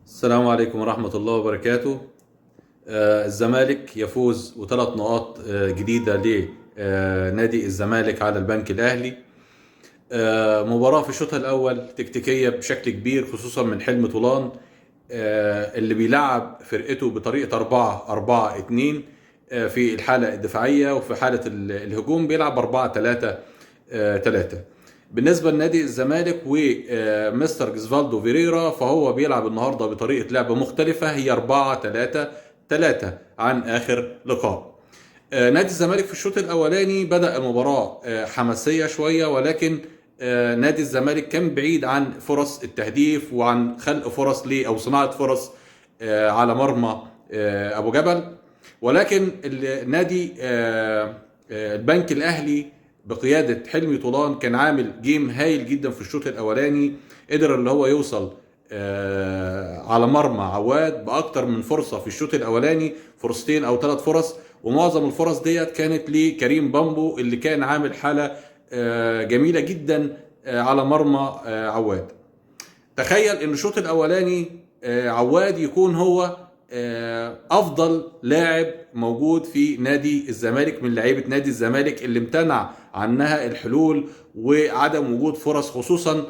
السلام عليكم ورحمة الله وبركاته. الزمالك يفوز وثلاث نقاط جديدة لنادي الزمالك على البنك الأهلي. مباراة في الشوط الأول تكتيكية بشكل كبير، خصوصا من حلمي طولان اللي بيلعب فرقته بطريقة 4-4-2 في الحالة الدفاعية، وفي حالة الهجوم بيلعب 4-3-3. بالنسبة لنادي الزمالك ومستر جيزفالدو فيريرا، فهو بيلعب النهاردة بطريقة لعب مختلفة، هي 4-3-3 عن آخر لقاء. نادي الزمالك في الشوط الأولاني بدأ المباراة حماسية شوية، ولكن نادي الزمالك كان بعيد عن فرص التهديف وعن خلق فرص أو صناعة فرص على مرمى أبو جبل. ولكن النادي البنك الأهلي بقيادة حلمي طولان كان عامل جيم هايل جدا في الشوط الأولاني، قدر اللي هو يوصل على مرمى عواد بأكتر من فرصة في الشوط الأولاني، فرصتين أو ثلاث فرص، ومعظم الفرص ديت كانت لكريم بامبو اللي كان عامل حالة جميلة جدا على مرمى عواد. تخيل ان الشوط الاولاني عواد يكون هو افضل لاعب موجود في نادي الزمالك من لعيبه نادي الزمالك اللي امتنع عنها الحلول وعدم وجود فرص، خصوصا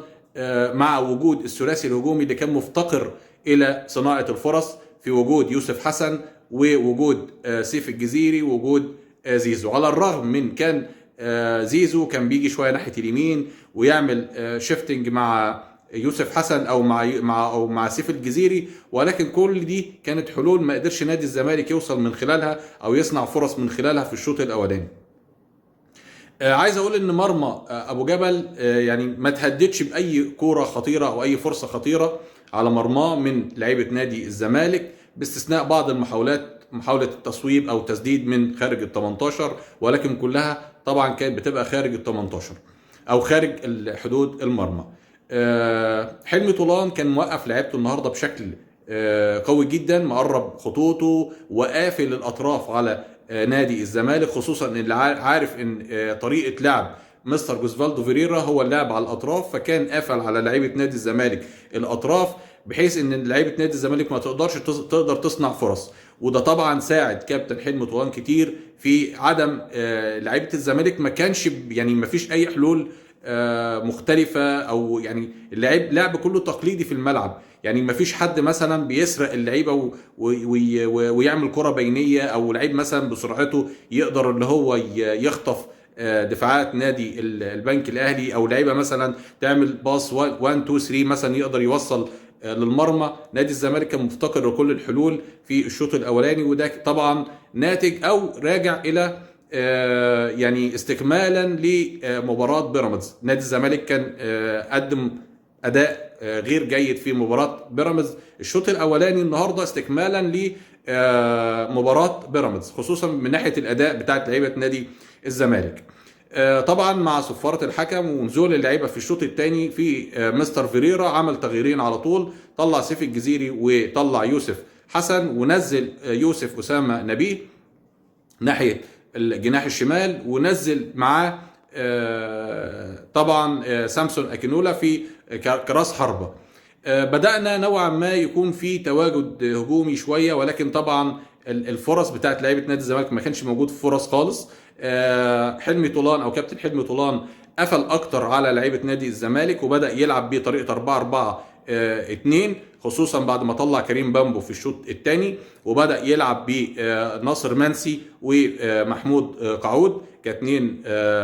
مع وجود الثلاثي الهجومي اللي كان مفتقر الى صناعه الفرص، في وجود يوسف حسن ووجود سيف الجزيري ووجود زيزو. على الرغم من كان زيزو كان بيجي شويه ناحيه اليمين ويعمل شيفتنج مع يوسف حسن او مع سيف الجزيري، ولكن كل دي كانت حلول ما قدرش نادي الزمالك يوصل من خلالها او يصنع فرص من خلالها في الشوط الاولاني. عايز اقول ان مرمى ابو جبل يعني ما تهددش باي كوره خطيره او اي فرصه خطيره على مرماه من لعيبه نادي الزمالك، باستثناء بعض المحاولات، محاوله التصويب او تسديد من خارج ال 18، ولكن كلها طبعا كانت بتبقى خارج ال 18 او خارج حدود المرمى. حلمي طولان كان موقف لعيبته النهارده بشكل قوي جدا، مقرب خطوطه وقافل الاطراف على نادي الزمالك، خصوصا ان اللي عارف ان طريقه لعب مستر جوزفالدو فيريرا هو اللعب على الاطراف، فكان قافل على لعيبه نادي الزمالك الاطراف، بحيث ان لعيبه نادي الزمالك ما تقدر تصنع فرص. وده طبعا ساعد كابتن حلمي طولان كتير في عدم لعيبه الزمالك ما كانش يعني ما فيش اي حلول مختلفة، او يعني اللعب كله تقليدي في الملعب، يعني ما فيش حد مثلا بيسرق اللعيبة ويعمل كرة بينية، او لعيب مثلا بسرعته يقدر اللي هو يخطف دفاعات نادي البنك الاهلي، او لعيبة مثلا تعمل باص 1 2 3 مثلا يقدر يوصل للمرمى. نادي الزمالك كان مفتقر لكل الحلول في الشوط الاولاني، وده طبعا ناتج او راجع الى يعني استكمالا لمباراة بيراميدز. نادي الزمالك كان قدم اداء غير جيد في مباراة بيراميدز الشوط الاولاني النهارده، استكمالا لمباراة بيراميدز، خصوصا من ناحية الاداء بتاعت لعيبة نادي الزمالك. طبعا مع صفارة الحكم ونزول اللعيبة في الشوط الثاني، في مستر فيريرا عمل تغييرين على طول، طلع سيف الجزيري وطلع يوسف حسن، ونزل يوسف أسامة نبيه ناحية الجناح الشمال، ونزل معاه طبعا سامسون اكينولا في كراس حربة. بدأنا نوعا ما يكون في تواجد هجومي شوية، ولكن طبعا الفرص بتاعت لعيبة نادي الزمالك ما كانش موجود في فرص خالص. حلمي طولان او كابتن حلمي طولان قفل اكتر على لعيبة نادي الزمالك، وبدأ يلعب بطريقة 4-4-2، خصوصا بعد ما طلع كريم بامبو في الشوط الثاني، وبدأ يلعب بناصر منسي ومحمود قعود كاثنين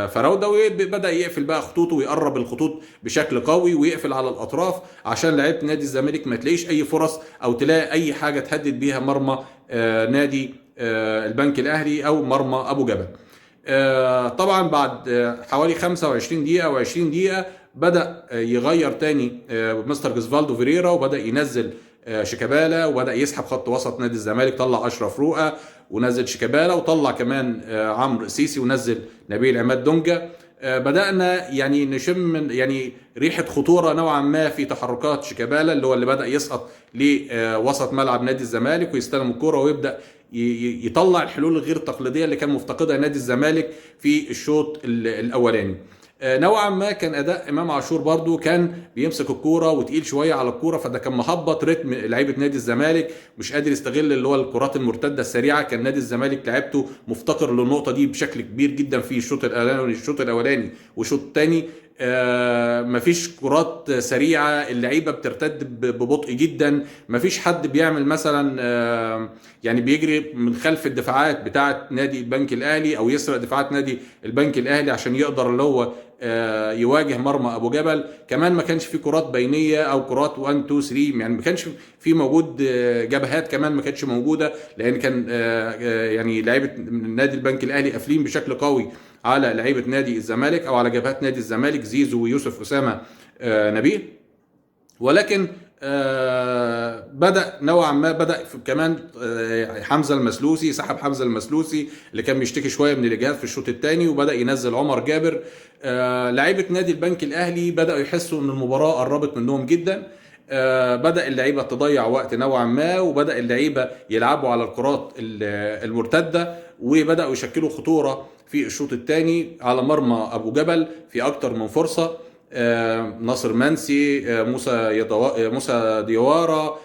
فراوده، وبدأ يقفل بقى خطوطه ويقرب الخطوط بشكل قوي ويقفل على الاطراف، عشان لعيبه نادي الزمالك ما تلاقيش اي فرص او تلاقي اي حاجه تهدد بيها مرمى نادي البنك الاهلي او مرمى ابو جبل. طبعا بعد حوالي 25 دقيقة او 20 دقيقة بدأ يغير تاني مستر جوزفالدو فيريرا، وبدأ ينزل شيكابالا، وبدأ يسحب خط وسط نادي الزمالك، طلع أشرف رؤى ونزل شيكابالا، وطلع كمان عمرو سيسي، ونزل نبيل عماد دونجا. بدأنا يعني نشم يعني ريحة خطورة نوعا ما في تحركات شيكابالا، اللي بدأ يسقط لوسط ملعب نادي الزمالك ويستلم الكرة ويبدأ يطلع الحلول الغير التقليدية اللي كان مفتقدها نادي الزمالك في الشوط الأولاني. نوعا ما كان اداء امام عاشور برضو كان بيمسك الكوره وتقيل شويه على الكوره، فده كان مهبط رتم لعيبه نادي الزمالك، مش قادر يستغل اللي هو الكرات المرتده السريعه. كان نادي الزمالك لعبته مفتقر للنقطه دي بشكل كبير جدا في الشوط الاولاني والشوط الثاني. مفيش كرات سريعه، اللعيبه بترتد ببطء جدا، مفيش حد بيعمل مثلا يعني بيجري من خلف الدفاعات بتاعه نادي البنك الاهلي او يسرق دفاعات نادي البنك الاهلي عشان يقدر اللي هو يواجه مرمى ابو جبل. كمان ما كانش في كرات بينيه او كرات 1 2 3، يعني ما كانش في موجود جبهات، كمان ما كانتش موجوده، لان كان يعني لعيبه نادي البنك الاهلي قافلين بشكل قوي على لعيبه نادي الزمالك او على جبهات نادي الزمالك، زيزو ويوسف اسامه نبيل. ولكن بدأ نوعا ما كمان حمزه المسلوسي، سحب حمزه المسلوسي اللي كان بيشتكي شويه من الاجهاد في الشوط الثاني، وبدأ ينزل عمر جابر. لعيبه نادي البنك الاهلي بدأوا يحسوا ان المباراه قربت منهم جدا. بدأ اللعيبه تضيع وقت نوعا ما، وبدأ اللعيبه يلعبوا على الكرات المرتده، وبدأوا يشكلوا خطوره في الشوط الثاني على مرمى ابو جبل في اكتر من فرصه. ناصر منسي، موسى ديوارا،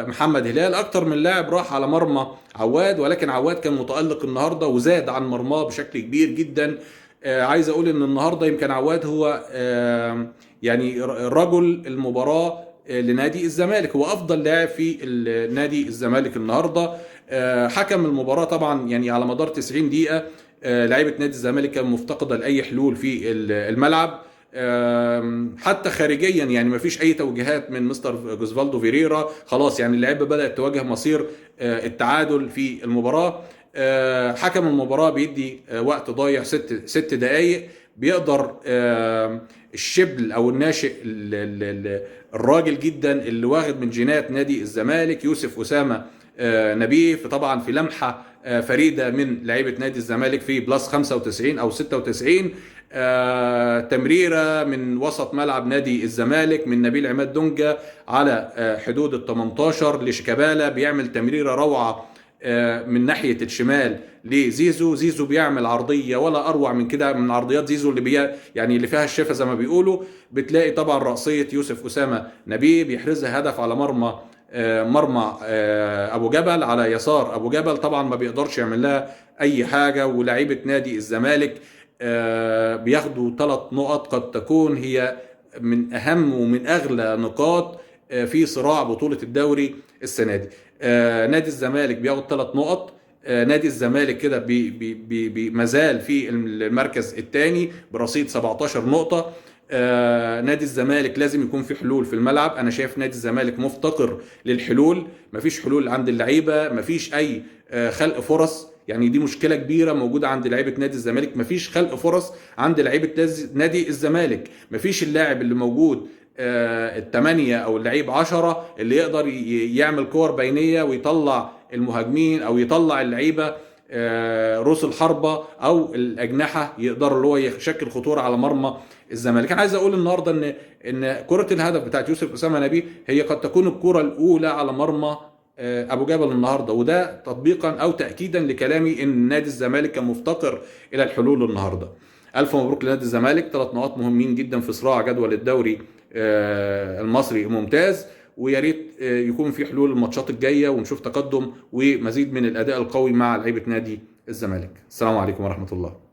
محمد هلال، اكتر من لاعب راح على مرمى عواد، ولكن عواد كان متألق النهارده وزاد عن مرماه بشكل كبير جدا. عايز اقول ان النهارده يمكن عواد هو يعني رجل المباراه لنادي الزمالك، هو افضل لاعب في نادي الزمالك النهارده. حكم المباراه طبعا يعني على مدار 90 دقيقه لعيبه نادي الزمالك كان مفتقده لاي حلول في الملعب، حتى خارجيا، يعني ما فيش اي توجيهات من مستر جوزفالدو فيريرا. خلاص يعني اللعيبه بدات تواجه مصير التعادل في المباراه. حكم المباراه بيدي وقت ضايع 6 دقائق، بيقدر الشبل او الناشئ الراجل جدا اللي واخد من جينات نادي الزمالك يوسف اسامه نبيه، طبعا في لمحه فريده من لعيبه نادي الزمالك في بلس 95 او 96، تمريره من وسط ملعب نادي الزمالك من نبيل عماد دونجا على حدود ال 18 لشيكابالا، بيعمل تمريره روعه من ناحيه الشمال لزيزو. زيزو بيعمل عرضيه ولا اروع من كده من عرضيات زيزو اللي يعني اللي فيها الشفا زي ما بيقولوا. بتلاقي طبعا رأسيه يوسف اسامه نبيه بيحرزها هدف على مرمى ابو جبل، على يسار ابو جبل، طبعا ما بيقدرش يعمل لها اي حاجه. ولاعيبه نادي الزمالك بياخدوا 3 نقط قد تكون هي من اهم ومن اغلى نقاط في صراع بطوله الدوري السنه دي. نادي الزمالك بياخد 3 نقط. نادي الزمالك كده مازال في المركز الثاني برصيد 17 نقطه. نادي الزمالك لازم يكون في حلول في الملعب. انا شايف نادي الزمالك مفتقر للحلول، مفيش حلول عند اللعيبه، مفيش اي خلق فرص. يعني دي مشكله كبيره موجوده عند لعيبه نادي الزمالك، مفيش خلق فرص عند لعيبه نادي الزمالك. مفيش اللاعب اللي موجود الثمانية او اللعيب 10 اللي يقدر يعمل كور بينيه ويطلع المهاجمين او يطلع اللعيبه رؤوس الحربه او الاجنحه يقدر اللي هو يشكل خطوره على مرمى الزمالك. انا عايز اقول النهارده ان كره الهدف بتاعت يوسف اسامه نبيه هي قد تكون الكره الاولى على مرمى ابو جبل النهارده، وده تطبيقا او تاكيدا لكلامي ان نادي الزمالك كان مفتقر الى الحلول النهارده. الف مبروك لنادي الزمالك، 3 نقاط مهمين جدا في صراع جدول الدوري المصري ممتاز، ويا ريت يكون في حلول الماتشات الجايه ونشوف تقدم ومزيد من الاداء القوي مع لعيبه نادي الزمالك. السلام عليكم ورحمه الله.